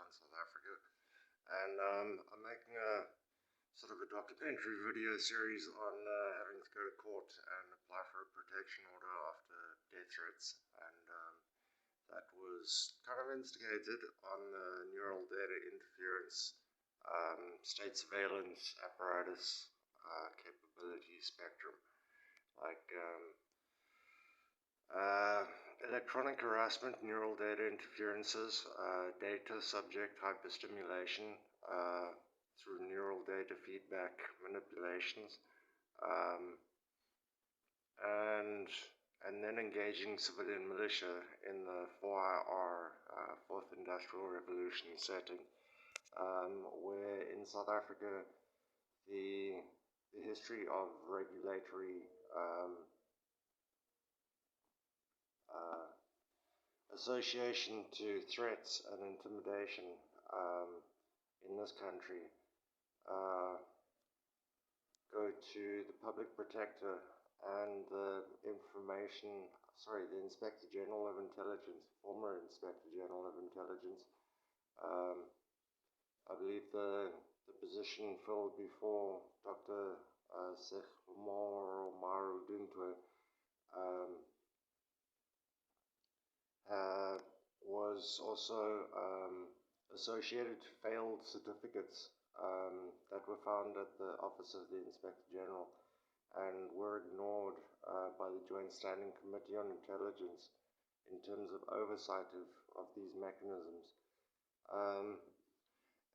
in South Africa, and I'm making a sort of a documentary video series on having to go to court and apply for a protection order after death threats, and that was kind of instigated on the neural data interference state surveillance apparatus capability spectrum, like electronic harassment, neural data interferences, data subject hyperstimulation through neural data feedback manipulations, and then engaging civilian militia in the 4IR, Fourth Industrial Revolution setting, where in South Africa the history of regulatory association to threats and intimidation in this country go to the public protector and the Inspector General of Intelligence, former Inspector General of Intelligence. I believe the position filled before Dr. Sekgomoro Marudintwe was also associated to failed certificates that were found at the Office of the Inspector General and were ignored by the Joint Standing Committee on Intelligence in terms of oversight of these mechanisms.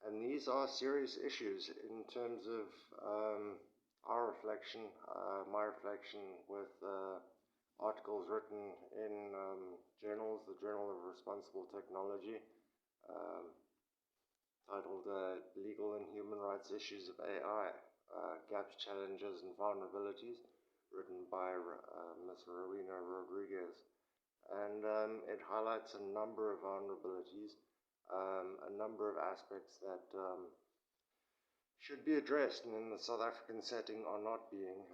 And these are serious issues in terms of our reflection, my reflection with articles written in journals, the Journal of Responsible Technology, titled Legal and Human Rights Issues of AI, Gaps, Challenges and Vulnerabilities, written by Ms. Rowena Rodriguez. And it highlights a number of vulnerabilities, a number of aspects that should be addressed and in the South African setting are not being,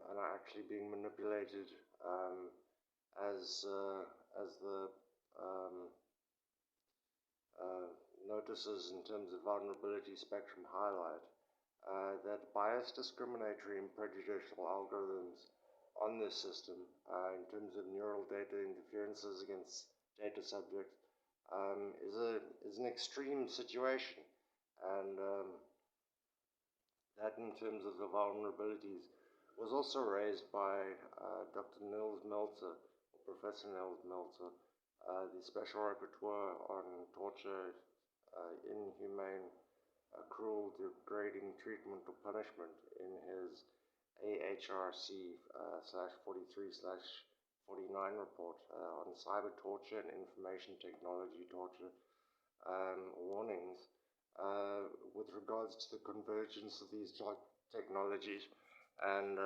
and are actually being manipulated as the notices in terms of vulnerability spectrum highlight, that biased, discriminatory and prejudicial algorithms on this system in terms of neural data interferences against data subjects is an extreme situation, and that in terms of the vulnerabilities was also raised by Dr. Nils Meltzer, or Professor Nils Meltzer, the Special Rapporteur on Torture, Inhumane, Cruel, Degrading Treatment or Punishment in his AHRC/43/49 report on cyber torture and information technology torture warnings with regards to the convergence of these technologies, and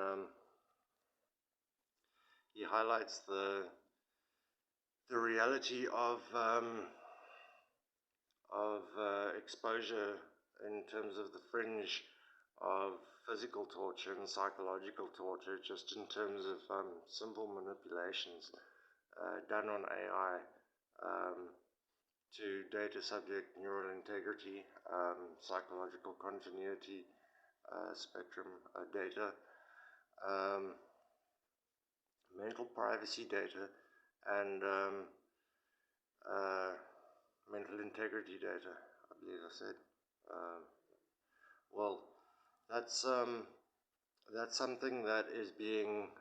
he highlights the reality of exposure in terms of the fringe of physical torture and psychological torture, just in terms of simple manipulations done on AI to data subject neural integrity, psychological continuity, spectrum data, mental privacy data, and mental integrity data, I believe I said. Well, that's something that is being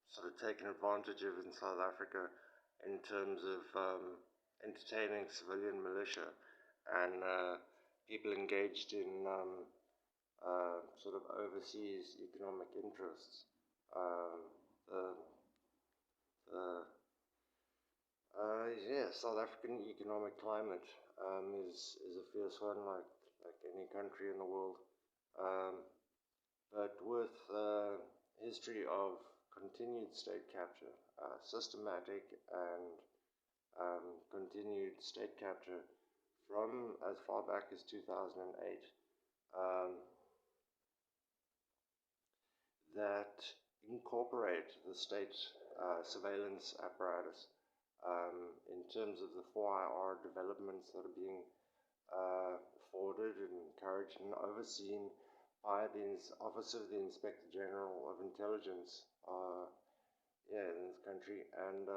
sort of taken advantage of in South Africa in terms of entertaining civilian militia and people engaged in sort of overseas economic interests. South African economic climate is a fierce one, like any country in the world, but with history of continued state capture, systematic and continued state capture from as far back as 2008, that incorporate the state surveillance apparatus In terms of the 4IR developments that are being forwarded and encouraged and overseen by the Office of the Inspector General of Intelligence, in this country, and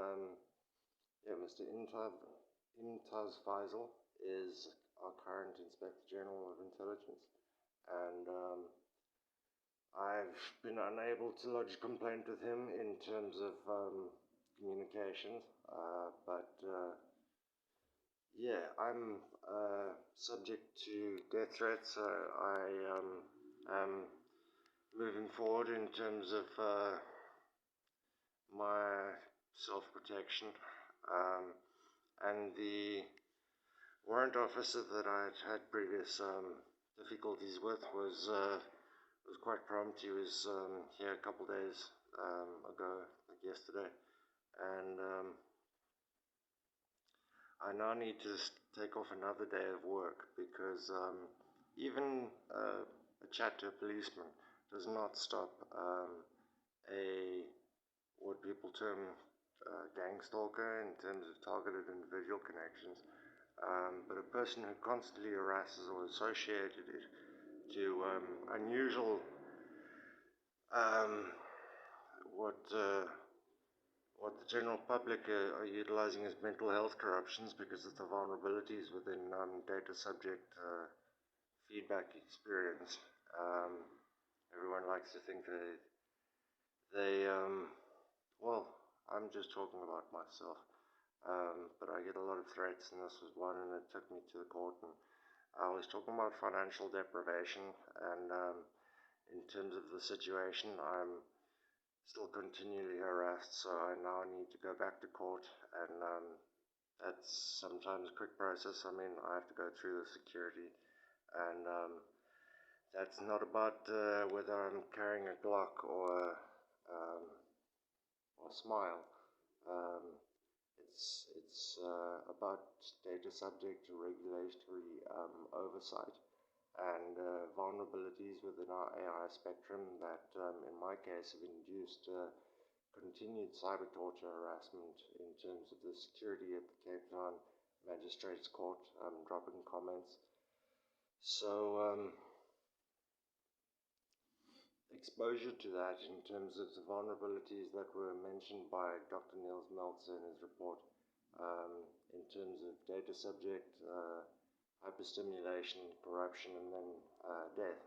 Mr. Imtaz Faisal is our current Inspector General of Intelligence, and I've been unable to lodge a complaint with him in terms of communications, but I'm subject to death threats, so I am moving forward in terms of my self-protection, and the warrant officer that I'd had previous difficulties with was quite prompt. He was here a couple days ago, like yesterday, and I now need to take off another day of work because even a chat to a policeman does not stop what people term gang stalker in terms of targeted individual connections, but a person who constantly harasses or associated it to unusual what the general public are utilizing as mental health corruptions because of the vulnerabilities within data subject feedback experience. Everyone likes to think well, I'm just talking about myself, but I get a lot of threats, and this was one, and it took me to the court, and I was talking about financial deprivation, and in terms of the situation, I'm still continually harassed, so I now need to go back to court, and that's sometimes a quick process. I mean, I have to go through the security, and that's not about whether I'm carrying a Glock or Smile. It's about data subject to regulatory oversight and vulnerabilities within our AI spectrum that, in my case, have induced continued cyber torture harassment in terms of the security at the Cape Town Magistrates Court, dropping comments. So, exposure to that in terms of the vulnerabilities that were mentioned by Dr. Niels Meltzer in his report, in terms of data subject, hyperstimulation, corruption, and then death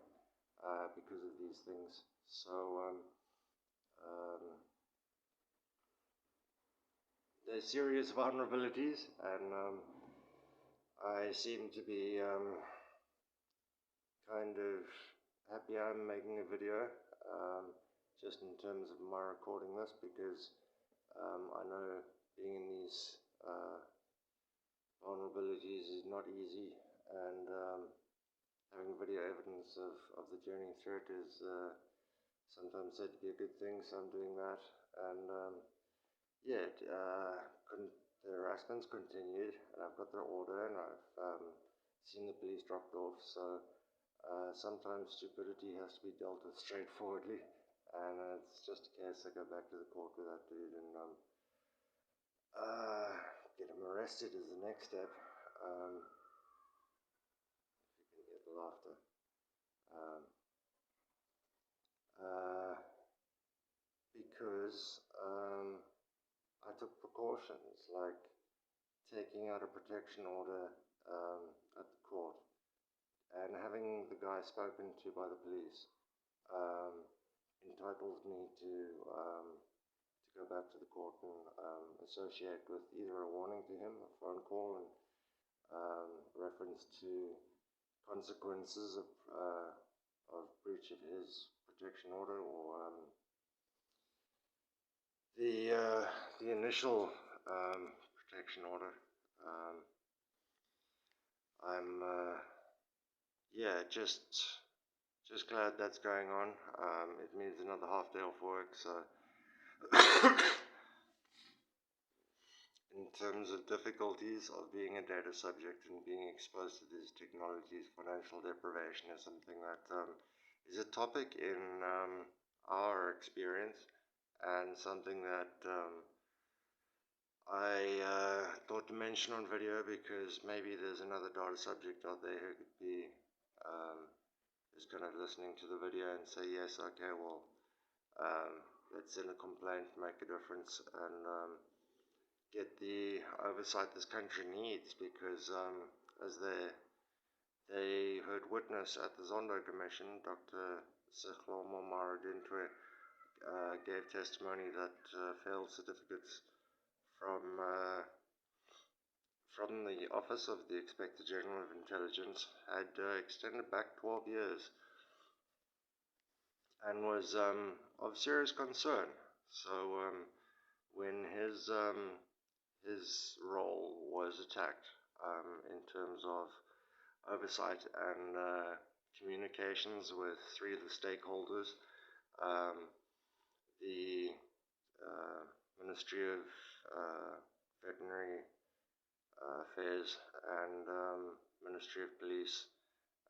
because of these things. So they're serious vulnerabilities, and I seem to be kind of happy I'm making a video, just in terms of my recording this, because I know being in these vulnerabilities is not easy, and having video evidence of the journey through it is sometimes said to be a good thing, so I'm doing that. And the harassment's continued, and I've got their order, and I've seen the police dropped off, so sometimes stupidity has to be dealt with straightforwardly, and it's just a case I go back to the court with that dude and get him arrested is the next step. If you can get the laughter. Because I took precautions like taking out a protection order at the court and having the guy spoken to by the police entitles me to go back to the court and associate with either a warning to him, a phone call, and reference to consequences of breach of his protection order, or the initial protection order. I'm just glad that's going on. It means another half day off work, so in terms of difficulties of being a data subject and being exposed to these technologies, financial deprivation is something that is a topic in our experience, and something that I thought to mention on video because maybe there's another data subject out there who could be just kind of listening to the video and say, yes, okay, well, let's send a complaint, make a difference, and get the oversight this country needs, because as they heard witness at the Zondo Commission, Dr. Sekhloma Maradintwe gave testimony that failed certificates from the Office of the Inspector General of Intelligence had extended back 12 years and was of serious concern. So when his role was attacked in terms of oversight and communications with three of the stakeholders, um, the Ministry of Veterinary Affairs and Ministry of Police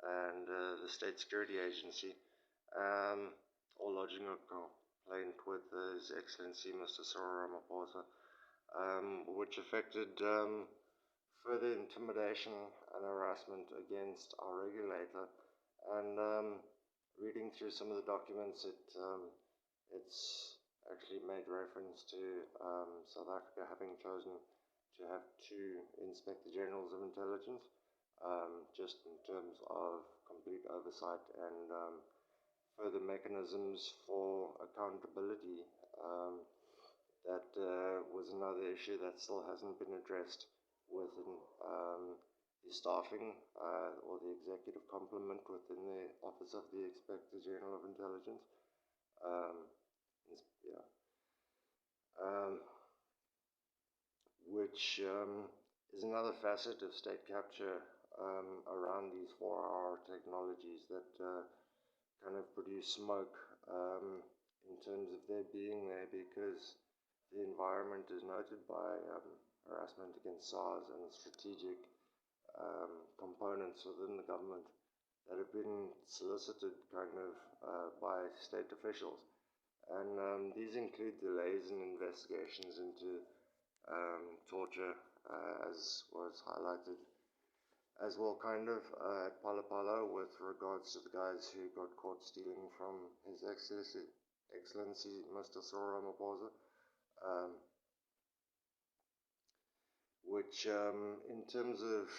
and the State Security Agency, all lodging a complaint with His Excellency Mr. Cyril Ramaphosa, which affected further intimidation and harassment against our regulator. And reading through some of the documents, it's actually made reference to South Africa having chosen to have two Inspector Generals of Intelligence, just in terms of complete oversight and further mechanisms for accountability. That was another issue that still hasn't been addressed within the staffing or the executive complement within the Office of the Inspector General of Intelligence. Yeah. Which is another facet of state capture around these 4R technologies that kind of produce smoke in terms of their being there, because the environment is noted by harassment against SARS and strategic components within the government that have been solicited kind of by state officials. And these include delays in investigations into torture, as was highlighted as well, kind of at Palo Palo, with regards to the guys who got caught stealing from His Excellency Mr. Cyril Ramaphosa, which in terms of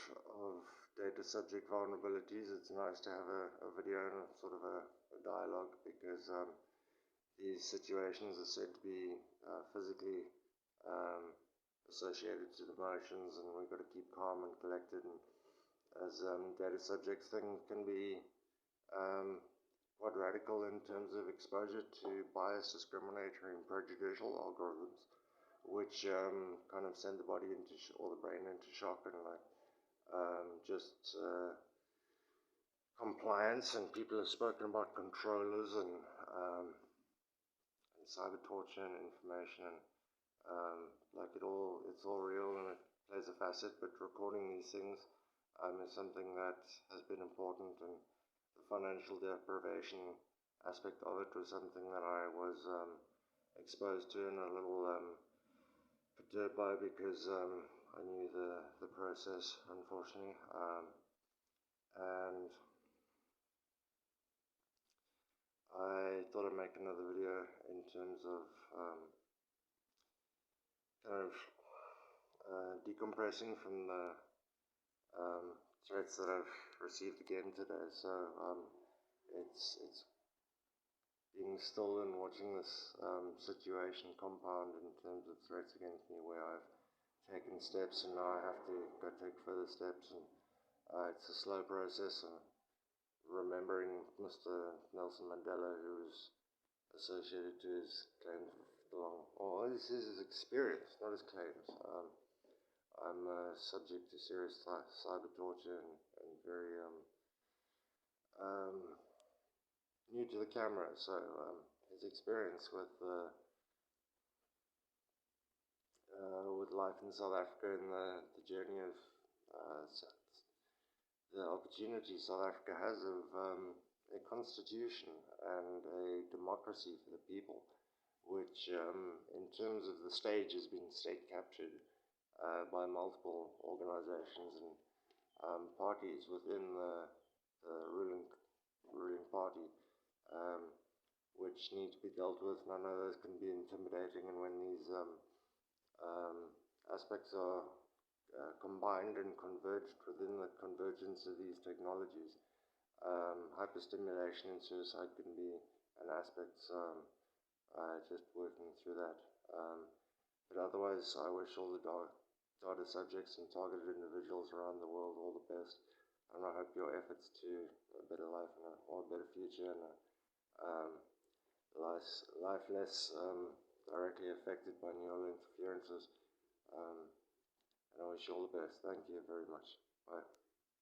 data subject vulnerabilities, it's nice to have a video and sort of a dialogue, because these situations are said to be physically associated to the emotions, and we've got to keep calm and collected. And as data subjects, things can be quite radical in terms of exposure to biased, discriminatory, and prejudicial algorithms, which kind of send the body into or the brain into shock, and like just compliance. And people have spoken about controllers and cyber torture and information, and like it's all real and it plays a facet. But recording these things is something that has been important, and the financial deprivation aspect of it was something that I was exposed to and a little perturbed by, because I knew the process, unfortunately, and I thought I'd make another video in terms of kind of decompressing from the threats that I've received again today. So it's being still and watching this situation compound in terms of threats against me, where I've taken steps and now I have to go take further steps, and it's a slow process. And remembering Mr. Nelson Mandela, who was associated to his claims this is his experience, not his claims. I'm subject to serious cyber torture and very new to the camera, so his experience with life in South Africa and the journey of the opportunity South Africa has of a constitution and a democracy for the people, which in terms of the stage has been state captured by multiple organizations and parties within the ruling party, which need to be dealt with. And I know those can be intimidating, and when these aspects are combined and converged within the convergence of these technologies, hyperstimulation and suicide can be an aspect. So just working through that. But otherwise, I wish all the data subjects and targeted individuals around the world all the best, and I hope your efforts to a better life and or a better future and a life less directly affected by neural interferences. And I wish you all the best. Thank you very much. Bye.